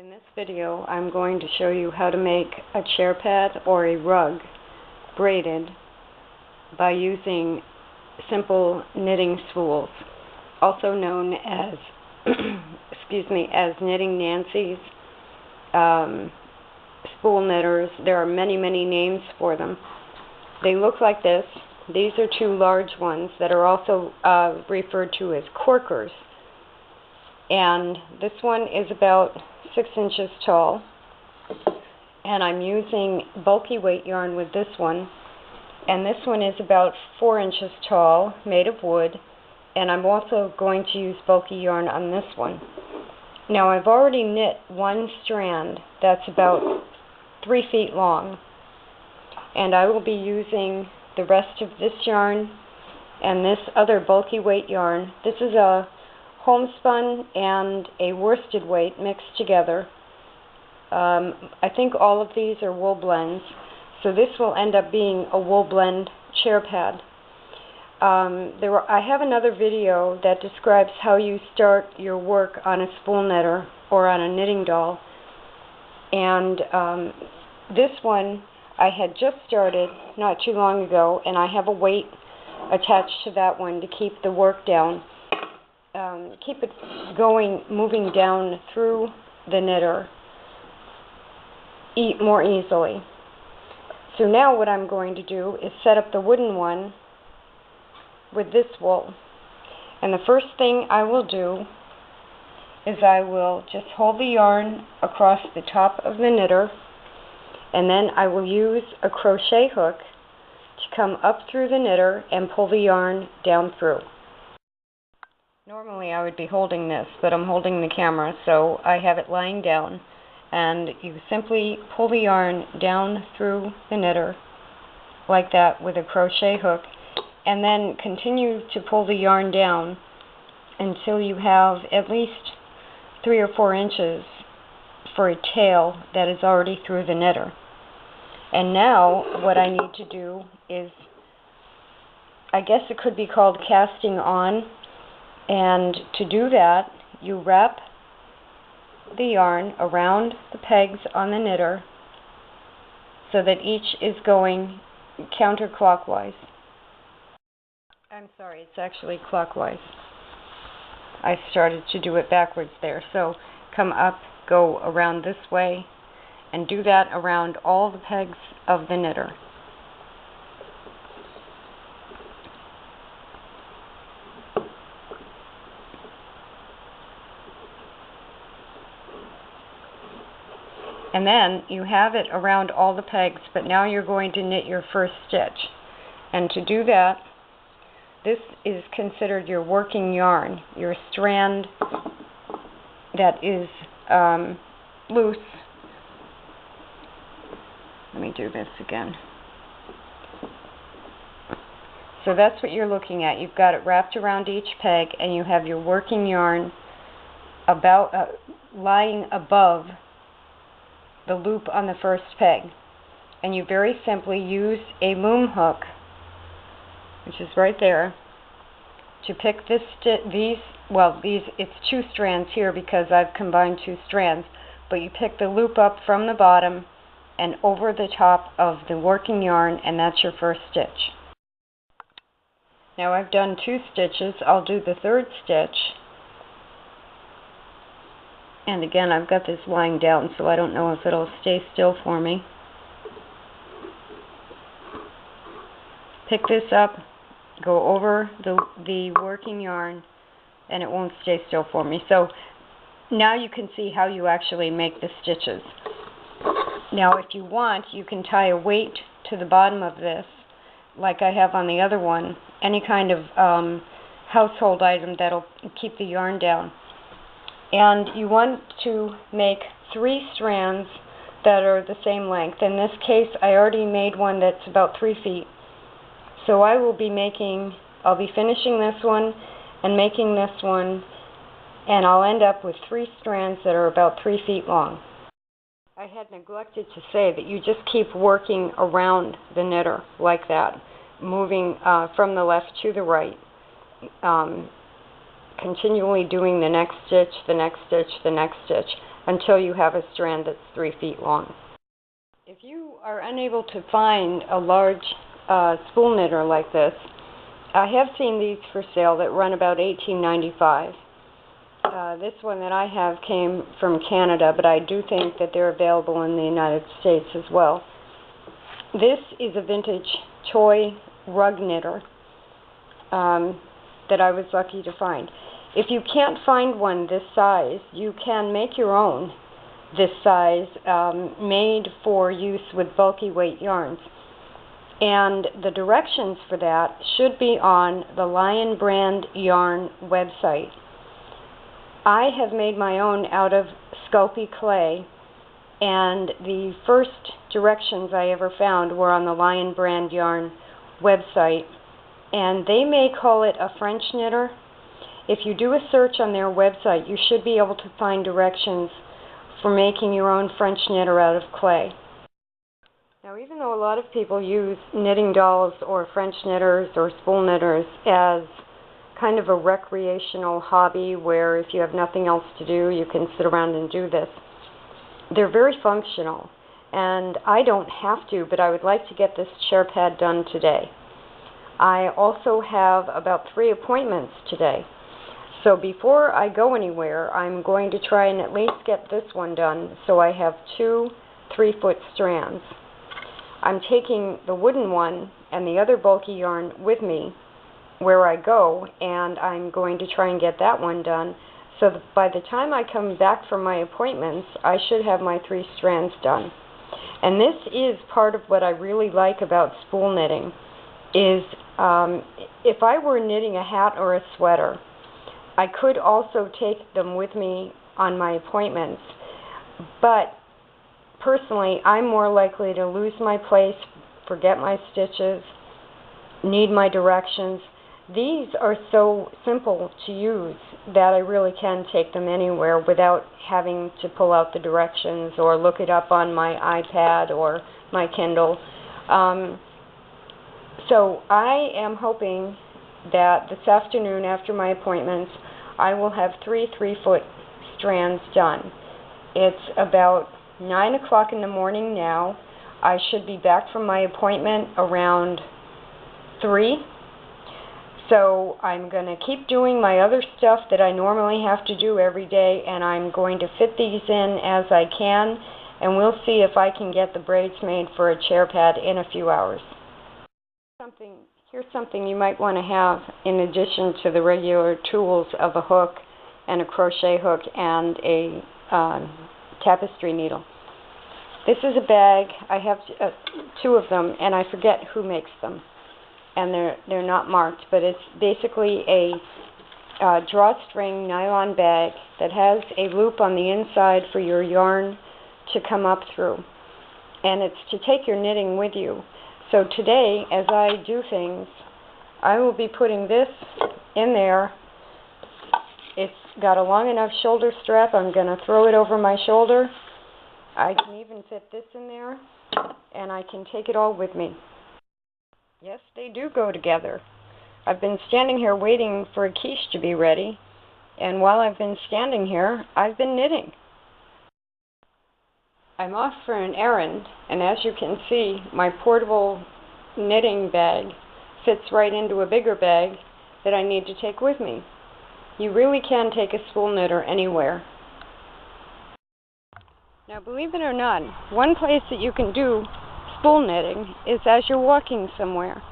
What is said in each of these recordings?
In this video, I'm going to show you how to make a chair pad or a rug braided by using simple knitting spools, also known as, as Knitting Nancy's, spool knitters. There are many, many names for them. They look like this. These are two large ones that are also referred to as corkers. And this one is about 6 inches tall, and I'm using bulky weight yarn with this one, and this one is about 4 inches tall, made of wood, and I'm also going to use bulky yarn on this one. Now I've already knit one strand that's about 3 feet long, and I will be using the rest of this yarn and this other bulky weight yarn. This is a homespun and a worsted weight mixed together. I think all of these are wool blends, so this will end up being a wool blend chair pad. I have another video that describes how you start your work on a spool knitter or on a knitting doll, and this one I had just started not too long ago, and I have a weight attached to that one to keep the work down. Keep it going, moving down through the knitter more easily. So now what I'm going to do is set up the wooden one with this wool. And the first thing I will do is I will just hold the yarn across the top of the knitter, and then I will use a crochet hook to come up through the knitter and pull the yarn down through. Normally I would be holding this, but I'm holding the camera, so I have it lying down, and you simply pull the yarn down through the knitter like that with a crochet hook, and then continue to pull the yarn down until you have at least 3 or 4 inches for a tail that is already through the knitter. And now what I need to do is, I guess it could be called casting on. And to do that, you wrap the yarn around the pegs on the knitter so that each is going counterclockwise. I'm sorry, it's actually clockwise. I started to do it backwards there. So come up, go around this way, and do that around all the pegs of the knitter. And then you have it around all the pegs, but now you're going to knit your first stitch. And to do that, this is considered your working yarn, your strand that is loose. Let me do this again. So that's what you're looking at. You've got it wrapped around each peg, and you have your working yarn about lying above the loop on the first peg, and you very simply use a loom hook, which is right there, to pick it's 2 strands here because I've combined 2 strands, but you pick the loop up from the bottom and over the top of the working yarn, and that's your first stitch. Now I've done 2 stitches. I'll do the 3rd stitch. And again, I've got this lying down, so I don't know if it'll stay still for me. Pick this up, go over the working yarn, and it won't stay still for me. So now you can see how you actually make the stitches. Now if you want, you can tie a weight to the bottom of this, like I have on the other one, any kind of household item that'll keep the yarn down. And you want to make 3 strands that are the same length. In this case, I already made one that's about 3 feet. So I'll be finishing this one and making this one, and I'll end up with 3 strands that are about 3 feet long. I had neglected to say that you just keep working around the knitter like that, moving from the left to the right. continually doing the next stitch, the next stitch, the next stitch, until you have a strand that's 3 feet long. If you are unable to find a large spool knitter like this, I have seen these for sale that run about $18.95. This one that I have came from Canada, but I do think that they're available in the United States as well. This is a vintage toy rug knitter that I was lucky to find. If you can't find one this size, you can make your own this size, made for use with bulky weight yarns. And the directions for that should be on the Lion Brand Yarn website. I have made my own out of Sculpey clay, and the first directions I ever found were on the Lion Brand Yarn website, and they may call it a French knitter. If you do a search on their website, you should be able to find directions for making your own French knitter out of clay. Now, even though a lot of people use knitting dolls or French knitters or spool knitters as kind of a recreational hobby where if you have nothing else to do, you can sit around and do this, they're very functional. And I don't have to, but I would like to get this chair pad done today. I also have about 3 appointments today. So before I go anywhere, I'm going to try and at least get this one done so I have 2 3-foot strands. I'm taking the wooden one and the other bulky yarn with me where I go, and I'm going to try and get that one done so that by the time I come back from my appointments, I should have my 3 strands done. And this is part of what I really like about spool knitting, is if I were knitting a hat or a sweater, I could also take them with me on my appointments, but personally, I'm more likely to lose my place, forget my stitches, need my directions. These are so simple to use that I really can take them anywhere without having to pull out the directions or look it up on my iPad or my Kindle. So I am hoping that this afternoon after my appointments, I will have 3 3-foot strands done. It's about 9 o'clock in the morning now. I should be back from my appointment around 3. So I'm going to keep doing my other stuff that I normally have to do every day, and I'm going to fit these in as I can, and we'll see if I can get the braids made for a chair pad in a few hours. Here's something you might want to have in addition to the regular tools of a hook and a crochet hook and a tapestry needle. This is a bag. I have 2 of them, and I forget who makes them, and they're not marked, but it's basically a drawstring nylon bag that has a loop on the inside for your yarn to come up through, and it's to take your knitting with you. So today, as I do things, I will be putting this in there. It's got a long enough shoulder strap. I'm going to throw it over my shoulder. I can even fit this in there, and I can take it all with me. Yes, they do go together. I've been standing here waiting for a quiche to be ready, and while I've been standing here, I've been knitting. I'm off for an errand, and as you can see, my portable knitting bag fits right into a bigger bag that I need to take with me. You really can take a spool knitter anywhere. Now, believe it or not, one place that you can do spool knitting is as you're walking somewhere.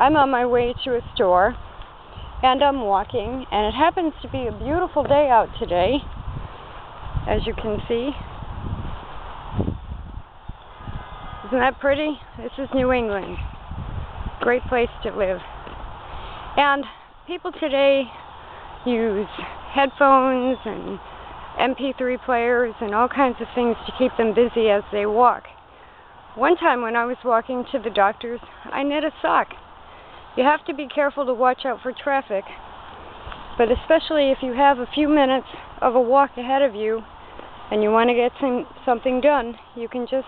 I'm on my way to a store, and I'm walking, and it happens to be a beautiful day out today, as you can see. Isn't that pretty? This is New England. Great place to live. And people today use headphones and MP3 players and all kinds of things to keep them busy as they walk. One time when I was walking to the doctor's, I knit a sock. You have to be careful to watch out for traffic, but especially if you have a few minutes of a walk ahead of you and you want to get something done, you can just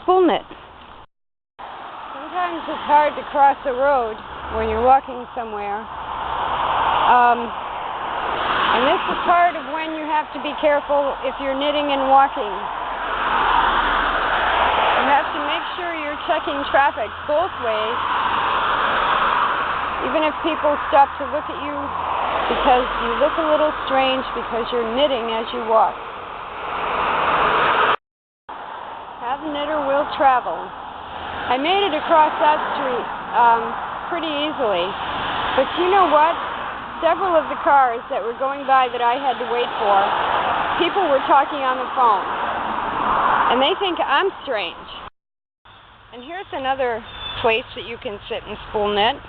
spool knit. Sometimes it's hard to cross a road when you're walking somewhere. And this is part of when you have to be careful if you're knitting and walking. You have to make sure you're checking traffic both ways, even if people stop to look at you, because you look a little strange because you're knitting as you walk. Have a knitter will travel. I made it across that street pretty easily, but you know what? Several of the cars that were going by that I had to wait for, people were talking on the phone, and they think I'm strange. And here's another place that you can sit and spool knit.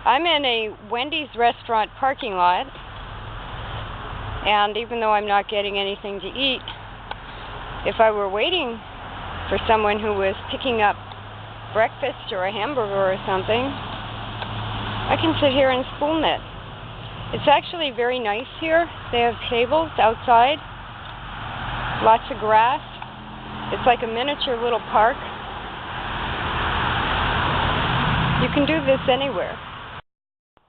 I'm in a Wendy's restaurant parking lot, and even though I'm not getting anything to eat, if I were waiting for someone who was picking up breakfast or a hamburger or something, I can sit here and spool knit. It's actually very nice here. They have tables outside, lots of grass. It's like a miniature little park. You can do this anywhere.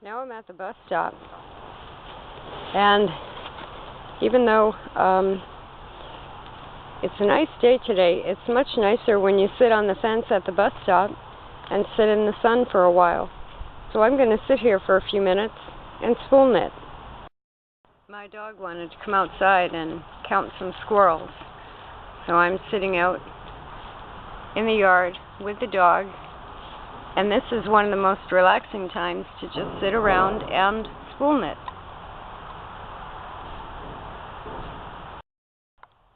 Now I'm at the bus stop, and even though it's a nice day today, it's much nicer when you sit on the fence at the bus stop and sit in the sun for a while. So I'm going to sit here for a few minutes and spool knit. My dog wanted to come outside and count some squirrels, so I'm sitting out in the yard with the dog. And this is one of the most relaxing times to just sit around and spool knit.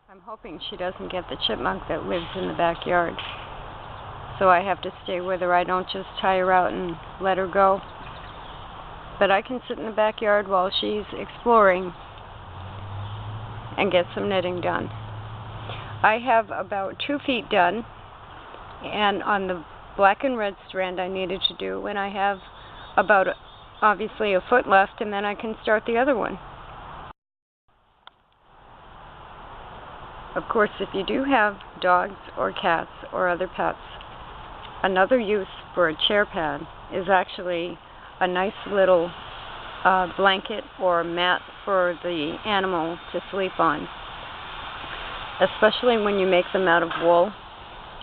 I'm hoping she doesn't get the chipmunk that lives in the backyard, so I have to stay with her. I don't just tie her out and let her go. But I can sit in the backyard while she's exploring and get some knitting done. I have about 2 feet done, and on the black and red strand I needed to do, and I have about obviously a foot left, and then I can start the other one. Of course, if you do have dogs or cats or other pets, another use for a chair pad is actually a nice little blanket or mat for the animal to sleep on, especially when you make them out of wool.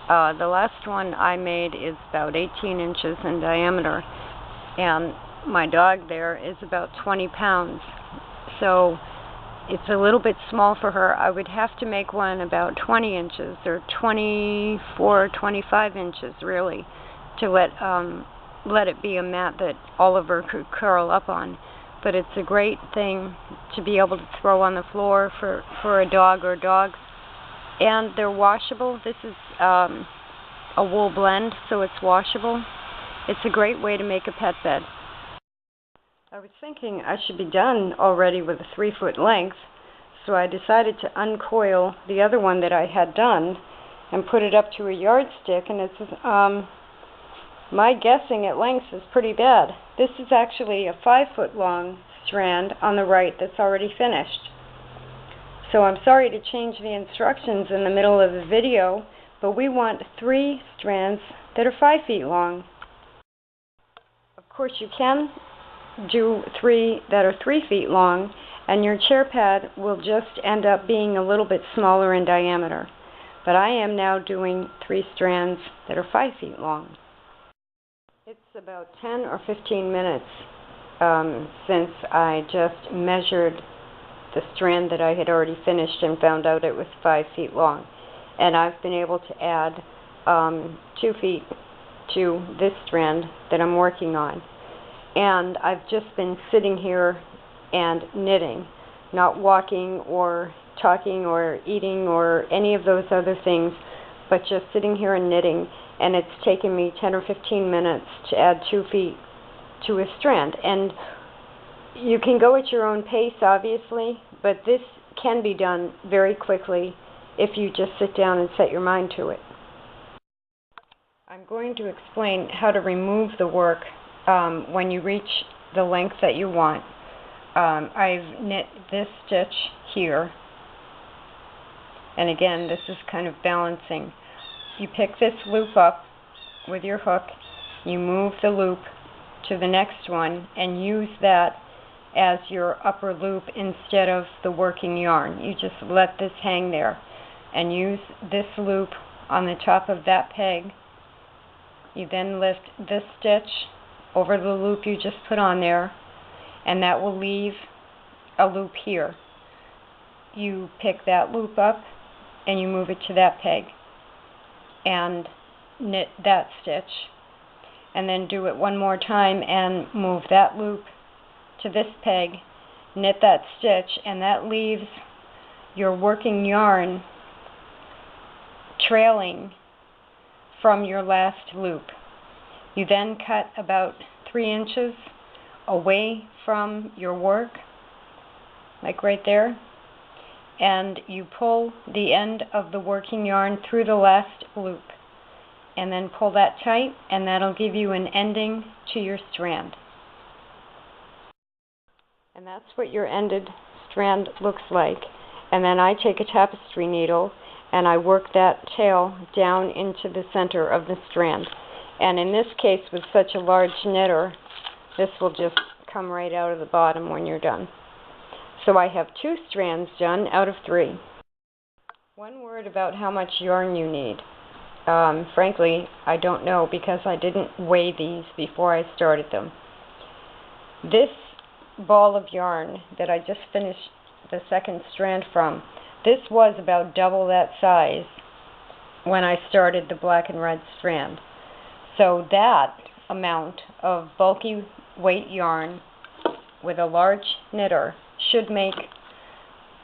The last one I made is about 18 inches in diameter, and my dog there is about 20 pounds, so it's a little bit small for her. I would have to make one about 20 inches or 24, 25 inches really to let it be a mat that Oliver could curl up on. But it's a great thing to be able to throw on the floor for a dog or dogs. And they're washable. This is a wool blend, so it's washable. It's a great way to make a pet bed. I was thinking I should be done already with a 3-foot length, so I decided to uncoil the other one that I had done and put it up to a yardstick, and it's my guessing at length is pretty bad. This is actually a 5-foot long strand on the right that's already finished. So I'm sorry to change the instructions in the middle of the video, but we want 3 strands that are 5 feet long. Of course, you can do 3 that are 3 feet long, and your chair pad will just end up being a little bit smaller in diameter. But I am now doing 3 strands that are 5 feet long. It's about 10 or 15 minutes since I just measured the strand that I had already finished and found out it was 5 feet long. And I've been able to add 2 feet to this strand that I'm working on. And I've just been sitting here and knitting, not walking or talking or eating or any of those other things, but just sitting here and knitting. And it's taken me 10 or 15 minutes to add 2 feet to a strand. And you can go at your own pace, obviously, but this can be done very quickly if you just sit down and set your mind to it. I'm going to explain how to remove the work when you reach the length that you want. I've knit this stitch here, and again, this is kind of balancing. You pick this loop up with your hook, you move the loop to the next one, and use that as your upper loop instead of the working yarn. You just let this hang there and use this loop on the top of that peg. You then lift this stitch over the loop you just put on there, and that will leave a loop here. You pick that loop up and you move it to that peg and knit that stitch, and then do it one more time and move that loop to this peg, knit that stitch, and that leaves your working yarn trailing from your last loop. You then cut about 3 inches away from your work, like right there, and you pull the end of the working yarn through the last loop, and then pull that tight, and that'll give you an ending to your strand. And that's what your ended strand looks like. And then I take a tapestry needle and I work that tail down into the center of the strand. And in this case, with such a large knitter, this will just come right out of the bottom when you're done. So I have 2 strands done out of 3. One word about how much yarn you need. Frankly, I don't know, because I didn't weigh these before I started them. This ball of yarn that I just finished the second strand from, this was about double that size when I started the black and red strand. So that amount of bulky weight yarn with a large knitter should make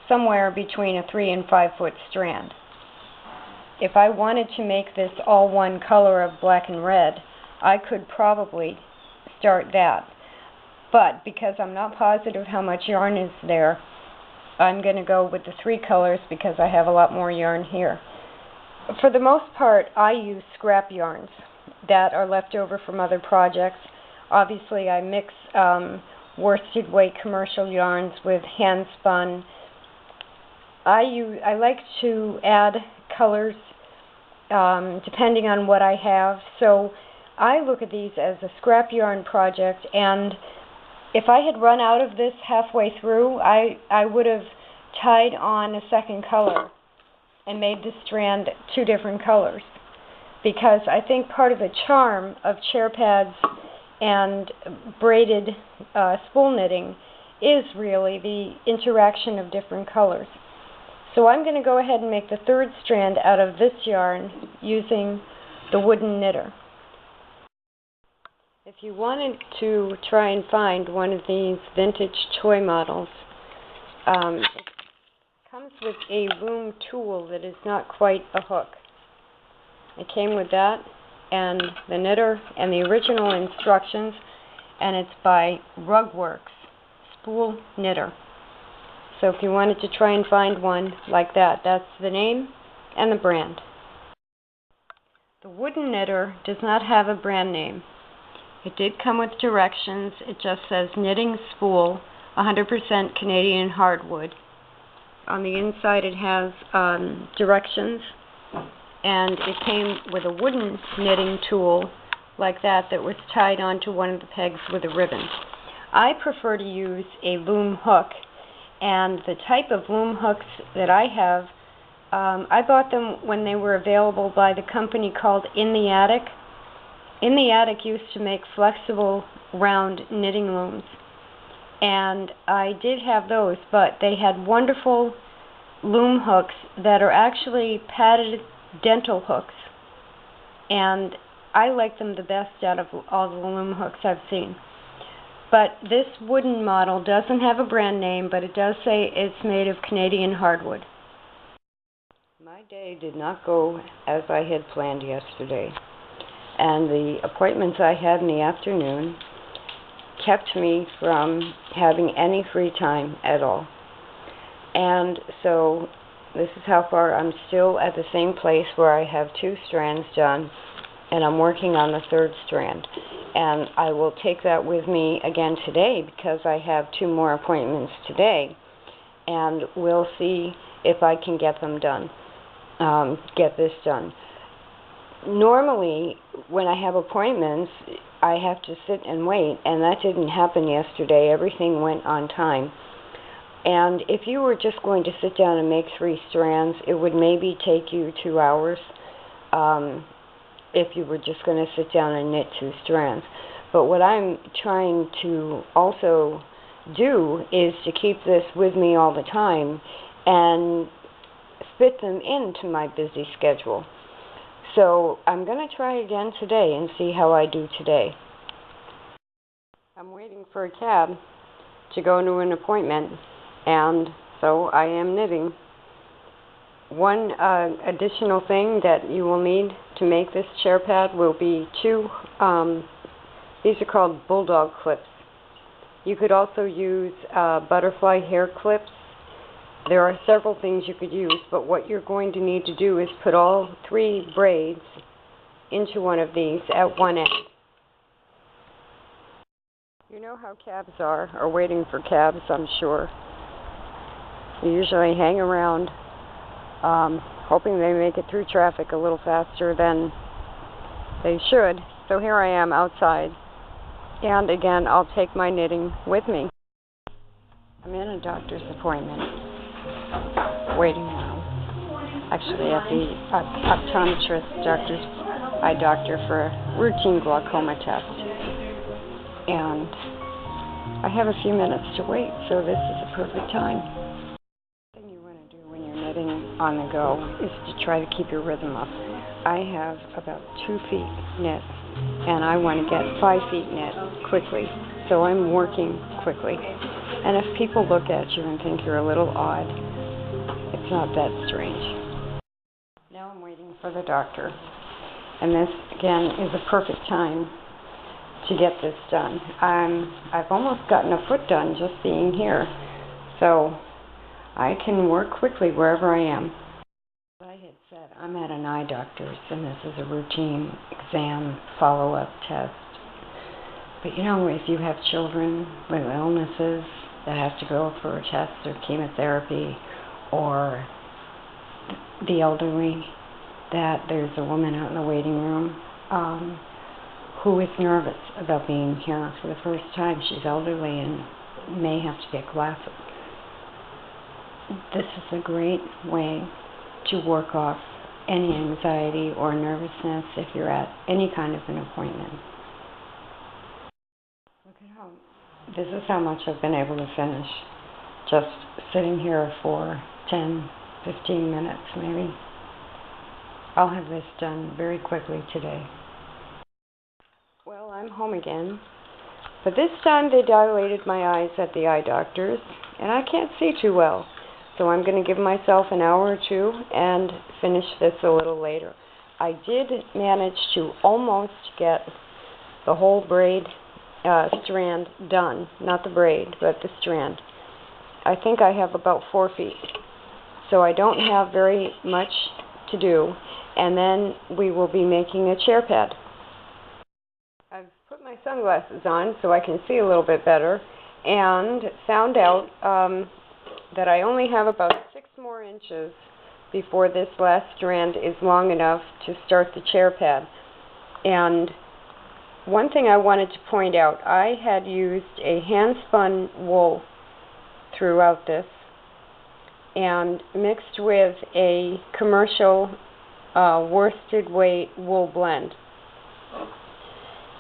somewhere between a 3 and 5 foot strand. If I wanted to make this all one color of black and red, I could probably start that. But because I'm not positive how much yarn is there, I'm going to go with the 3 colors because I have a lot more yarn here. For the most part, I use scrap yarns that are left over from other projects. Obviously, I mix worsted weight commercial yarns with hand spun. I like to add colors depending on what I have. So I look at these as a scrap yarn project, and if I had run out of this halfway through, I would have tied on a second color and made the strand 2 different colors. Because I think part of the charm of chair pads and braided spool knitting is really the interaction of different colors. So I'm going to go ahead and make the 3rd strand out of this yarn using the wooden knitter. If you wanted to try and find one of these vintage toy models, it comes with a loom tool that is not quite a hook. It came with that and the knitter and the original instructions, and it's by Rugworks, Spool Knitter. So if you wanted to try and find one like that, that's the name and the brand. The wooden knitter does not have a brand name. It did come with directions. It just says knitting spool, 100% Canadian hardwood. On the inside it has directions, and it came with a wooden knitting tool like that was tied onto one of the pegs with a ribbon. I prefer to use a loom hook, and the type of loom hooks that I have, I bought them when they were available by the company called In the Attic. In the Attic used to make flexible round knitting looms, and I did have those, but they had wonderful loom hooks that are actually padded dental hooks, and I like them the best out of all the loom hooks I've seen. But this wooden model doesn't have a brand name, but it does say it's made of Canadian hardwood. My day did not go as I had planned yesterday, and the appointments I had in the afternoon kept me from having any free time at all. And so this is how far I'm still at the same place where I have 2 strands done, and I'm working on the 3rd strand. And I will take that with me again today because I have 2 more appointments today, and we'll see if I can get them done, get this done. Normally, when I have appointments, I have to sit and wait, and that didn't happen yesterday. Everything went on time. And if you were just going to sit down and make 3 strands, it would maybe take you 2 hours if you were just going to sit down and knit 2 strands. But what I'm trying to also do is to keep this with me all the time and fit them into my busy schedule. So I'm going to try again today and see how I do today. I'm waiting for a cab to go to an appointment, and so I am knitting. One additional thing that you will need to make this chair pad will be 2, these are called bulldog clips. You could also use butterfly hair clips. There are several things you could use, but what you're going to need to do is put all 3 braids into one of these at one end. You know how cabs are waiting for cabs, I'm sure. You usually hang around hoping they make it through traffic a little faster than they should. So here I am outside, and again, I'll take my knitting with me. I'm in a doctor's appointment, waiting now. Actually, at the optometrist, eye doctor, for a routine glaucoma test. And I have a few minutes to wait, so this is a perfect time. The thing you want to do when you're knitting on the go is to try to keep your rhythm up. I have about 2 feet knit, and I want to get 5 feet knit quickly, so I'm working quickly. And if people look at you and think you're a little odd, it's not that strange. Now I'm waiting for the doctor, and this again is a perfect time to get this done. I've almost gotten a foot done just being here, so I can work quickly wherever I am. As I had said, I'm at an eye doctor's, and this is a routine exam follow-up test. But you know, if you have children with illnesses that have to go for a test or chemotherapy, or the elderly, that there's a woman out in the waiting room who is nervous about being here for the first time. She's elderly and may have to get glasses. This is a great way to work off any anxiety or nervousness if you're at any kind of an appointment. Look at how, this is how much I've been able to finish. Just sitting here for 10, 15 minutes maybe. I'll have this done very quickly today. Well, I'm home again, but this time they dilated my eyes at the eye doctor's, and I can't see too well, so I'm going to give myself an hour or 2 and finish this a little later. I did manage to almost get the whole braid strand done, not the braid, but the strand. I think I have about 4 feet, so I don't have very much to do, and then we will be making a chair pad. I've put my sunglasses on so I can see a little bit better, and found out that I only have about 6 more inches before this last strand is long enough to start the chair pad. And one thing I wanted to point out, I had used a hand-spun wool throughout this, and mixed with a commercial worsted weight wool blend.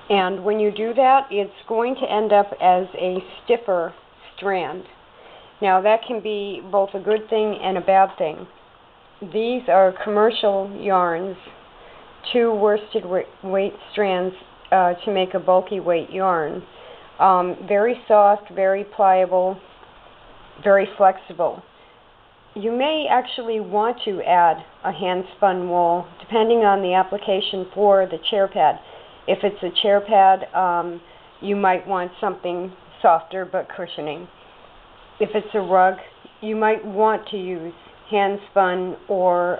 And when you do that, it's going to end up as a stiffer strand. Now that can be both a good thing and a bad thing. These are commercial yarns, 2 worsted weight strands to make a bulky weight yarn. Very soft, very pliable, very flexible. You may actually want to add a hand-spun wool depending on the application for the chair pad. If it's a chair pad, you might want something softer but cushioning. If it's a rug, you might want to use hand-spun or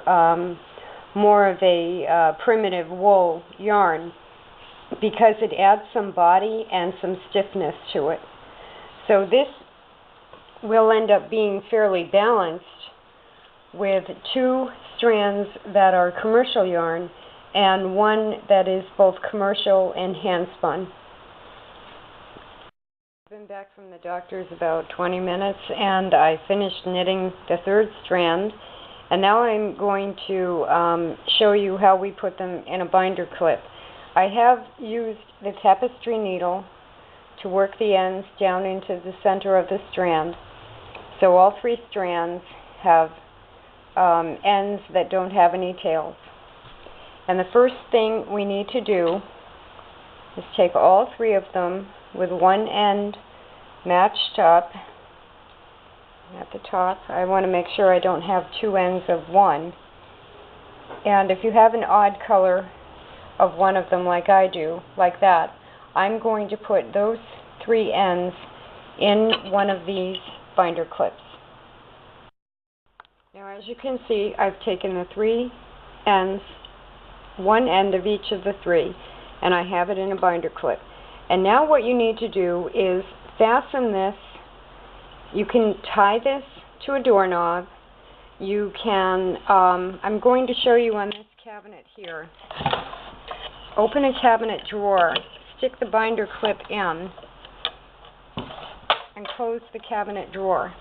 more of a primitive wool yarn, because it adds some body and some stiffness to it. So this will end up being fairly balanced with 2 strands that are commercial yarn and one that is both commercial and hand spun. I've been back from the doctor's about 20 minutes, and I finished knitting the third strand, and now I'm going to show you how we put them in a binder clip. I have used the tapestry needle to work the ends down into the center of the strand. So all three strands have ends that don't have any tails. And the first thing we need to do is take all three of them with one end matched up at the top. I want to make sure I don't have two ends of one. And if you have an odd color of one of them like I do, like that, I'm going to put those three ends in one of these binder clips. Now, as you can see, I've taken the three ends, one end of each of the three, and I have it in a binder clip. And now what you need to do is fasten this. You can tie this to a doorknob. You can, I'm going to show you on this cabinet here. Open a cabinet drawer, stick the binder clip in, and close the cabinet drawer.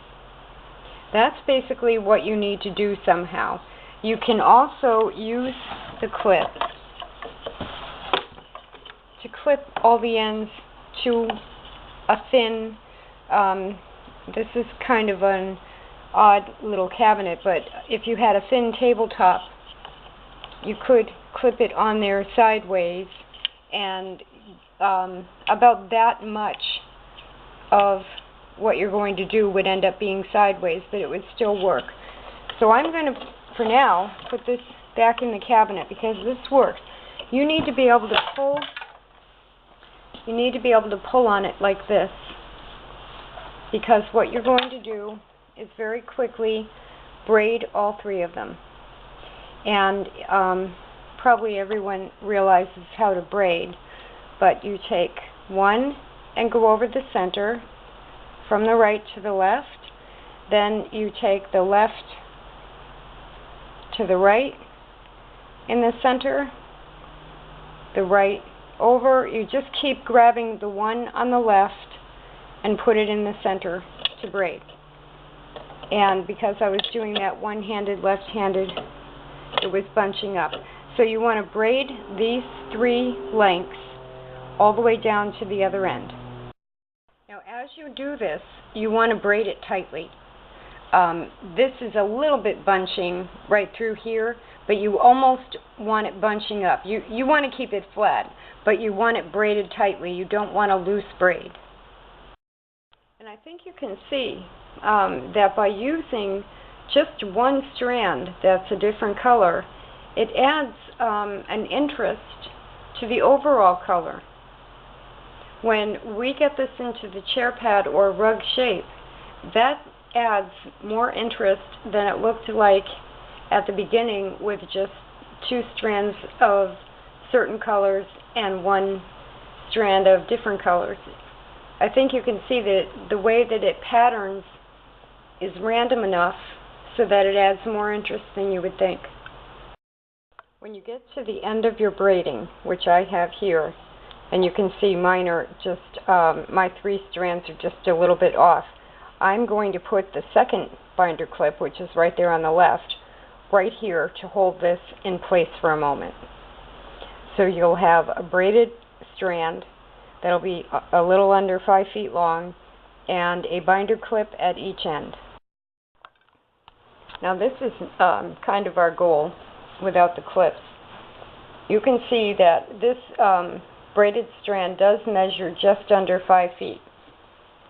That's basically what you need to do somehow. You can also use the clip to clip all the ends to a thin, this is kind of an odd little cabinet, but if you had a thin tabletop, you could clip it on there sideways, and about that much of what you're going to do would end up being sideways, but it would still work. So I'm going to, for now, put this back in the cabinet because this works. You need to be able to pull, on it like this, because what you're going to do is very quickly braid all three of them. And probably everyone realizes how to braid, but you take one and go over the center from the right to the left, then you take the left to the right in the center, the right over. You just keep grabbing the one on the left and put it in the center to braid. And because I was doing that one-handed, left-handed, it was bunching up. So you want to braid these three lengths all the way down to the other end. Now, as you do this, you want to braid it tightly. This is a little bit bunching right through here, but you almost want it bunching up. You want to keep it flat, but you want it braided tightly. You don't want a loose braid. And I think you can see that by using just one strand that's a different color, it adds an interest to the overall color. When we get this into the chair pad or rug shape, that adds more interest than it looked like at the beginning with just two strands of certain colors and one strand of different colors. I think you can see that the way that it patterns is random enough so that it adds more interest than you would think. When you get to the end of your braiding, which I have here, and you can see mine are just, my three strands are just a little bit off, I'm going to put the second binder clip, which is right there on the left, right here to hold this in place for a moment. So you'll have a braided strand that'll be a little under 5 feet long and a binder clip at each end. Now this is kind of our goal without the clips. You can see that this braided strand does measure just under 5 feet.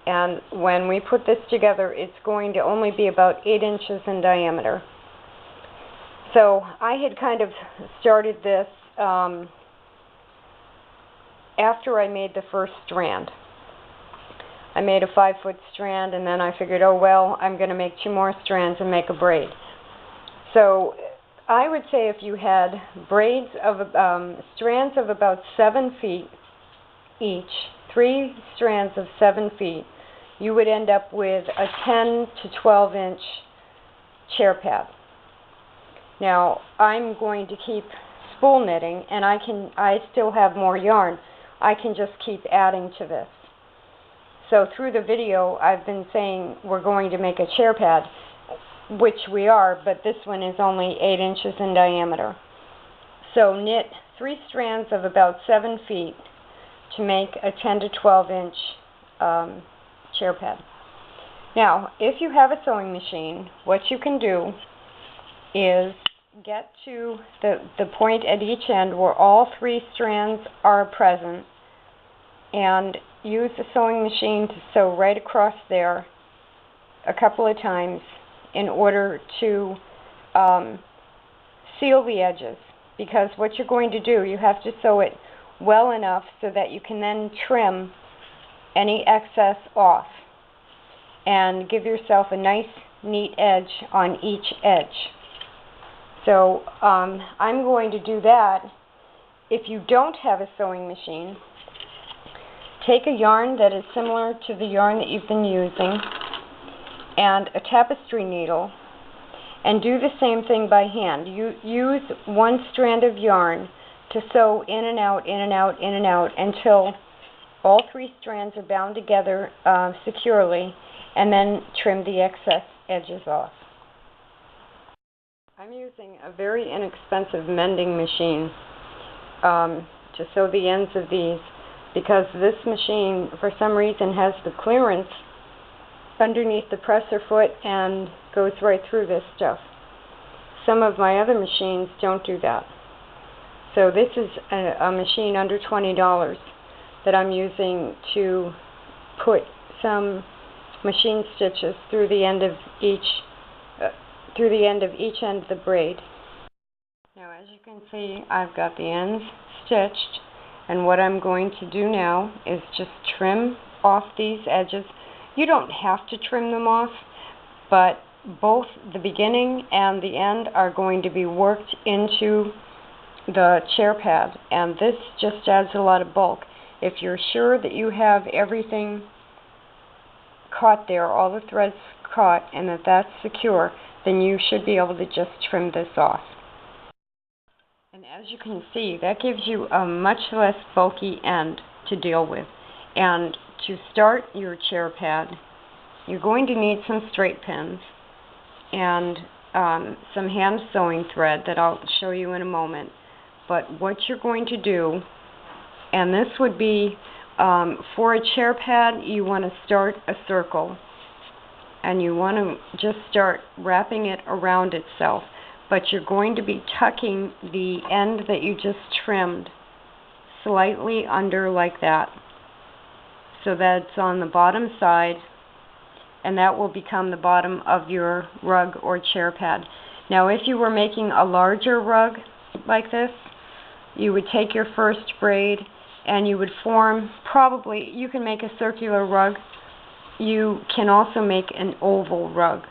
And when we put this together, it's going to only be about 8 inches in diameter. So I had kind of started this after I made the first strand. I made a 5-foot strand, and then I figured, oh well, I'm going to make 2 more strands and make a braid. So I would say if you had braids of strands of about 7 feet each, 3 strands of 7 feet, you would end up with a 10 to 12 inch chair pad. Now I'm going to keep spool knitting and I still have more yarn, I can just keep adding to this. So through the video I've been saying we're going to make a chair pad, which we are, but this one is only 8 inches in diameter. So knit 3 strands of about 7 feet to make a 10 to 12 inch chair pad. Now, if you have a sewing machine, what you can do is get to the point at each end where all 3 strands are present and use the sewing machine to sew right across there a couple of times in order to seal the edges. Because what you're going to do, you have to sew it well enough so that you can then trim any excess off and give yourself a nice neat edge on each edge. So I'm going to do that. If you don't have a sewing machine, take a yarn that is similar to the yarn that you've been using and a tapestry needle and do the same thing by hand. You use 1 strand of yarn to sew in and out, in and out, in and out until all 3 strands are bound together securely, and then trim the excess edges off. I'm using a very inexpensive mending machine to sew the ends of these because this machine for some reason has the clearance underneath the presser foot and goes right through this stuff. Some of my other machines don't do that. So this is a machine under $20 that I'm using to put some machine stitches through the end of each end of the braid. Now, as you can see, I've got the ends stitched, and what I'm going to do now is just trim off these edges. You don't have to trim them off, but both the beginning and the end are going to be worked into the chair pad, and this just adds a lot of bulk. If you're sure that you have everything caught there, all the threads caught, and that that's secure, then you should be able to just trim this off. And as you can see, that gives you a much less bulky end to deal with. And to start your chair pad, you're going to need some straight pins and some hand sewing thread that I'll show you in a moment. But what you're going to do, and this would be for a chair pad, you want to start a circle and you want to just start wrapping it around itself, but you're going to be tucking the end that you just trimmed slightly under like that, so that it's on the bottom side, and that will become the bottom of your rug or chair pad. Now, if you were making a larger rug like this, you would take your first braid and you would form, probably, you can make a circular rug. You can also make an oval rug.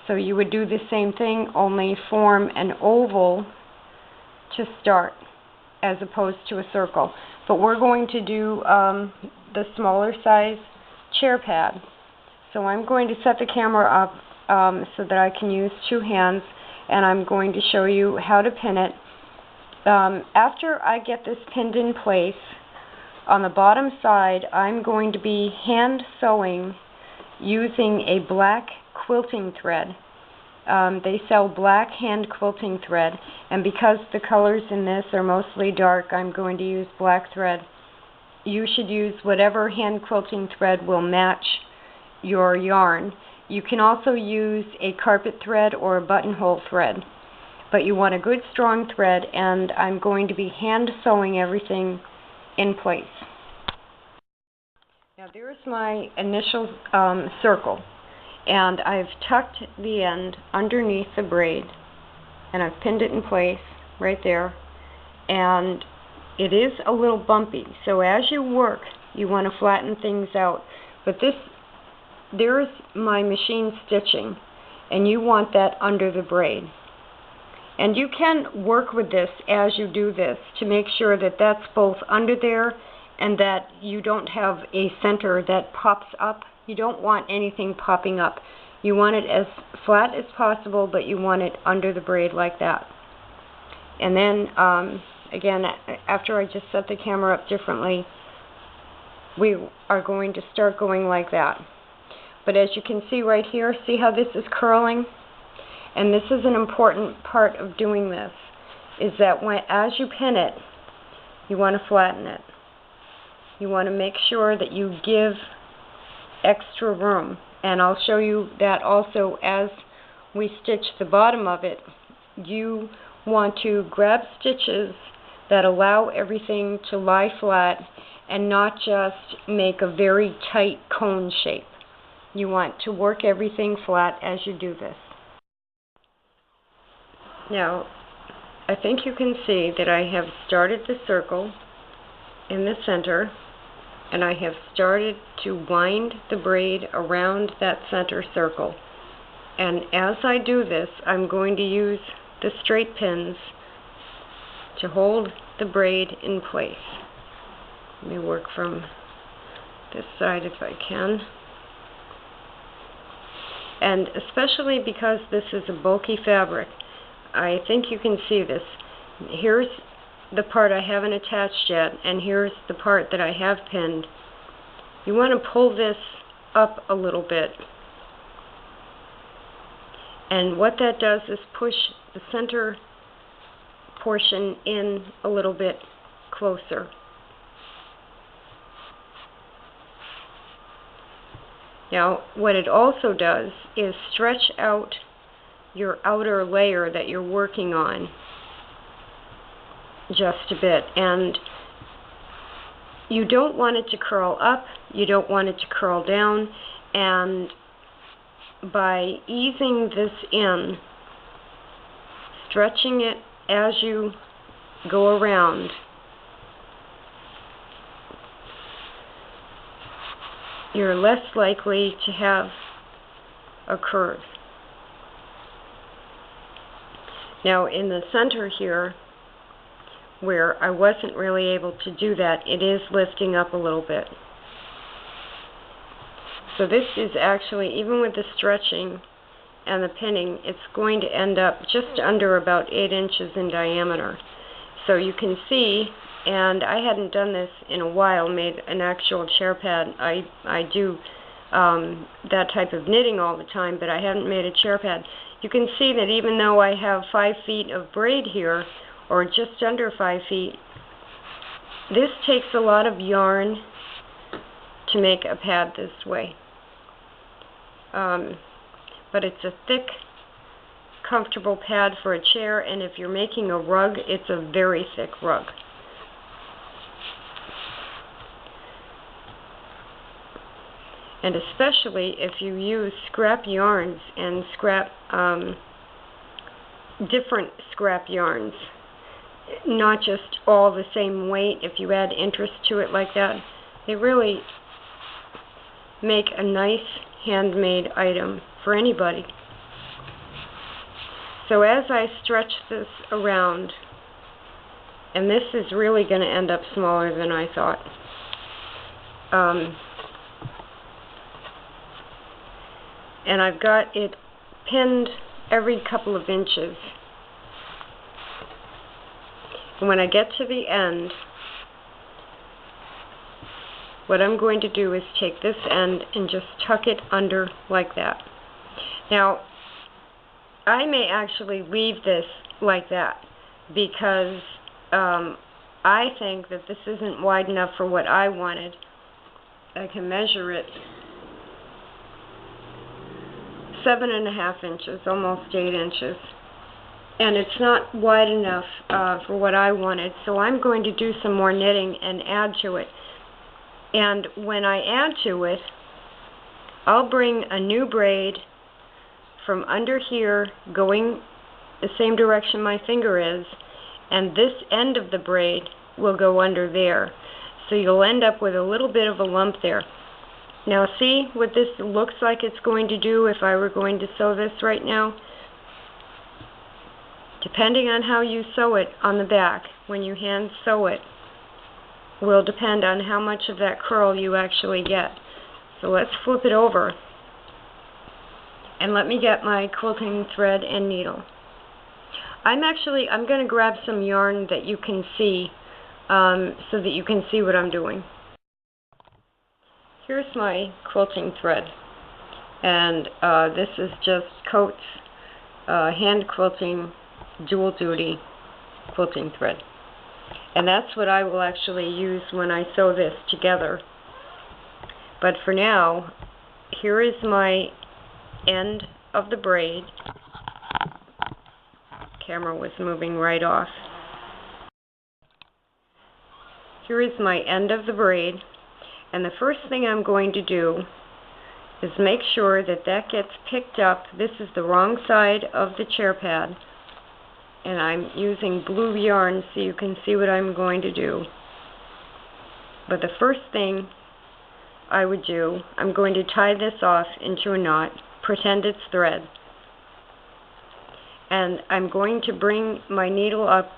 So you would do the same thing, only form an oval to start as opposed to a circle. But we're going to do the smaller size chair pad. So I'm going to set the camera up so that I can use 2 hands, and I'm going to show you how to pin it. After I get this pinned in place, on the bottom side, I'm going to be hand sewing using a black quilting thread. They sell black hand quilting thread, and because the colors in this are mostly dark, I'm going to use black thread. You should use whatever hand quilting thread will match your yarn. You can also use a carpet thread or a buttonhole thread, but you want a good strong thread, and I'm going to be hand sewing everything in place. Now there's my initial circle, and I've tucked the end underneath the braid, and I've pinned it in place right there, and it is a little bumpy, so as you work you want to flatten things out. But there's my machine stitching, and you want that under the braid. And you can work with this as you do this to make sure that that's both under there and that you don't have a center that pops up. You don't want anything popping up. You want it as flat as possible, but you want it under the braid like that. And then, again, after I just set the camera up differently, we are going to start going like that. But as you can see right here, see how this is curling? And this is an important part of doing this, is that as you pin it, you want to flatten it. You want to make sure that you give extra room. And I'll show you that also as we stitch the bottom of it. You want to grab stitches that allow everything to lie flat and not just make a very tight cone shape. You want to work everything flat as you do this. Now, I think you can see that I have started the circle in the center, and I have started to wind the braid around that center circle. And as I do this, I'm going to use the straight pins to hold the braid in place. Let me work from this side if I can. And especially because this is a bulky fabric, I think you can see this. Here's the part I haven't attached yet, and here's the part that I have pinned. You want to pull this up a little bit. And what that does is push the center portion in a little bit closer. Now, what it also does is stretch out your outer layer that you're working on just a bit. And you don't want it to curl up, you don't want it to curl down, and by easing this in, stretching it as you go around, you're less likely to have a curve. Now in the center here, where I wasn't really able to do that, it is lifting up a little bit. So this is actually, even with the stretching and the pinning, it's going to end up just under about 8 inches in diameter. So you can see, and I hadn't done this in a while, made an actual chair pad. I do that type of knitting all the time, but I hadn't made a chair pad. You can see that even though I have 5 feet of braid here, or just under 5 feet, this takes a lot of yarn to make a pad this way. But it's a thick, comfortable pad for a chair, and if you're making a rug, it's a very thick rug. And especially if you use scrap yarns and different scrap yarns, not just all the same weight. If you add interest to it like that, they really make a nice handmade item for anybody. So as I stretch this around, and this is really going to end up smaller than I thought, and I've got it pinned every couple of inches. And when I get to the end, what I'm going to do is take this end and just tuck it under like that. Now, I may actually leave this like that because I think that this isn't wide enough for what I wanted. I can measure it 7.5 inches, almost 8 inches. And it's not wide enough for what I wanted, so I'm going to do some more knitting and add to it. And when I add to it, I'll bring a new braid from under here, going the same direction my finger is, and this end of the braid will go under there. So you'll end up with a little bit of a lump there. Now see what this looks like it's going to do if I were going to sew this right now? Depending on how you sew it on the back, when you hand sew it, will depend on how much of that curl you actually get. So let's flip it over, and let me get my quilting thread and needle. I'm going to grab some yarn that you can see, so that you can see what I'm doing. Here's my quilting thread, and this is just Coats hand quilting dual duty quilting thread, and that's what I will actually use when I sew this together. But for now, here is my end of the braid. Camera was moving right off. Here is my end of the braid, and the first thing I'm going to do is make sure that that gets picked up. This is the wrong side of the chair pad, and I'm using blue yarn so you can see what I'm going to do. But the first thing I would do, I'm going to tie this off into a knot, pretend it's thread, and I'm going to bring my needle up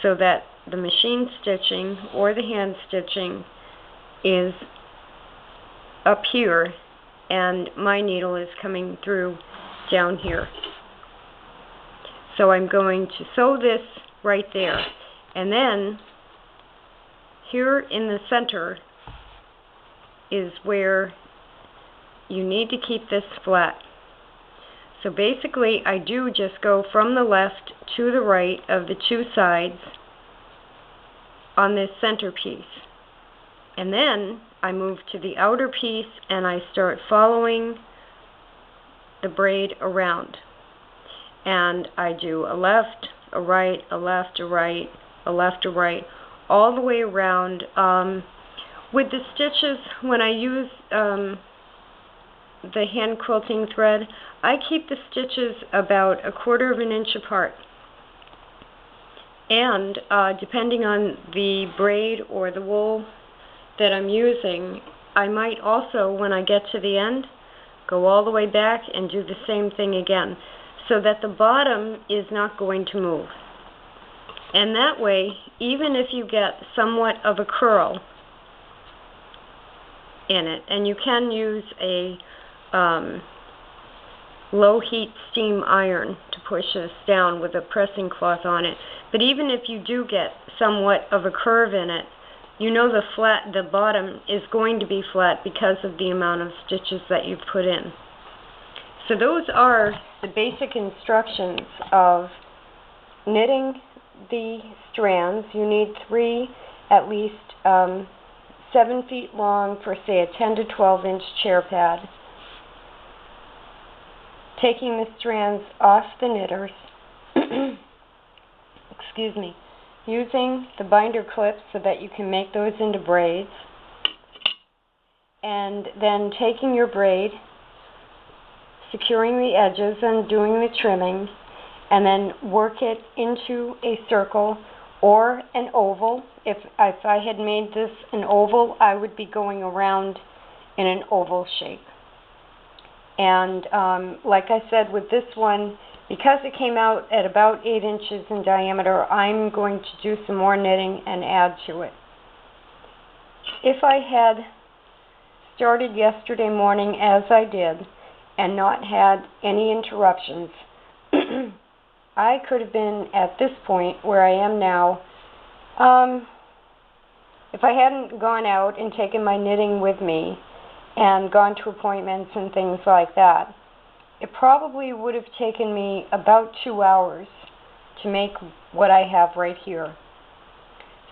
so that the machine stitching or the hand stitching is up here and my needle is coming through down here. So I'm going to sew this right there, and then here in the center is where you need to keep this flat. So basically I do just go from the left to the right of the two sides on this center piece, and then I move to the outer piece and I start following the braid around, and I do a left, a right, a left, a right, a left, a right, all the way around. With the stitches, when I use the hand quilting thread, I keep the stitches about 1/4 of an inch apart, and depending on the braid or the wool that I'm using, I might also, when I get to the end, go all the way back and do the same thing again, so that the bottom is not going to move. And that way, even if you get somewhat of a curl in it, and you can use a low heat steam iron to push this down with a pressing cloth on it, but even if you do get somewhat of a curve in it, you know the bottom is going to be flat because of the amount of stitches that you've put in. So those are the basic instructions of knitting the strands. You need 3 at least 7 feet long for, say, a 10 to 12 inch chair pad. Taking the strands off the knitters, excuse me, using the binder clips so that you can make those into braids, and then taking your braid, securing the edges and doing the trimming, and then work it into a circle or an oval. If I had made this an oval, I would be going around in an oval shape. And like I said with this one, because it came out at about 8 inches in diameter, I'm going to do some more knitting and add to it. If I had started yesterday morning as I did and not had any interruptions, I could have been at this point where I am now. If I hadn't gone out and taken my knitting with me and gone to appointments and things like that, it probably would have taken me about 2 hours to make what I have right here.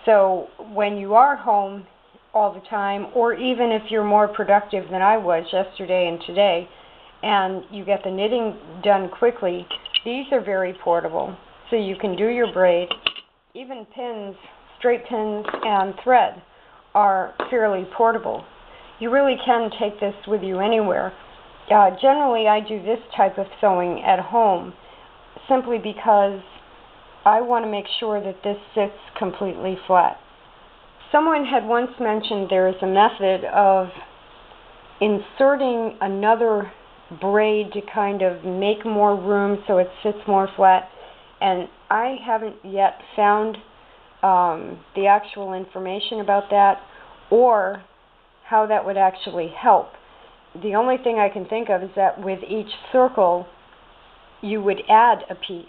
So when you are home all the time, or even if you're more productive than I was yesterday and today, and you get the knitting done quickly, these are very portable. So you can do your braid. Even pins, straight pins, and thread are fairly portable. You really can take this with you anywhere. Generally, I do this type of sewing at home simply because I want to make sure that this sits completely flat. Someone had once mentioned there is a method of inserting another braid to kind of make more room so it sits more flat, and I haven't yet found the actual information about that or how that would actually help. The only thing I can think of is that with each circle you would add a piece.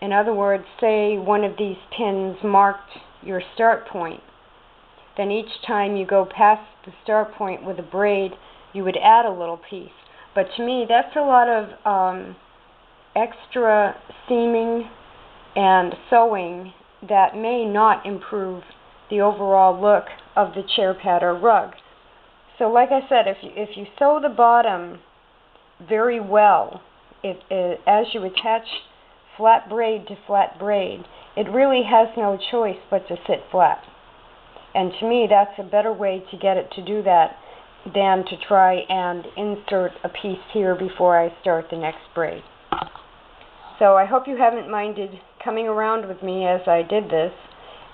In other words, say one of these pins marked your start point. Then each time you go past the start point with a braid, you would add a little piece. But to me, that's a lot of extra seaming and sewing that may not improve the overall look of the chair pad or rug. So like I said, if you sew the bottom very well, as you attach flat braid to flat braid, it really has no choice but to sit flat. And to me, that's a better way to get it to do that than to try and insert a piece here before I start the next braid. So I hope you haven't minded coming around with me as I did this,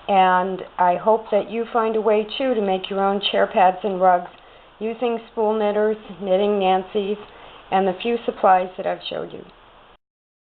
and I hope that you find a way too to make your own chair pads and rugs using spool knitters, knitting Nancy's, and the few supplies that I've showed you.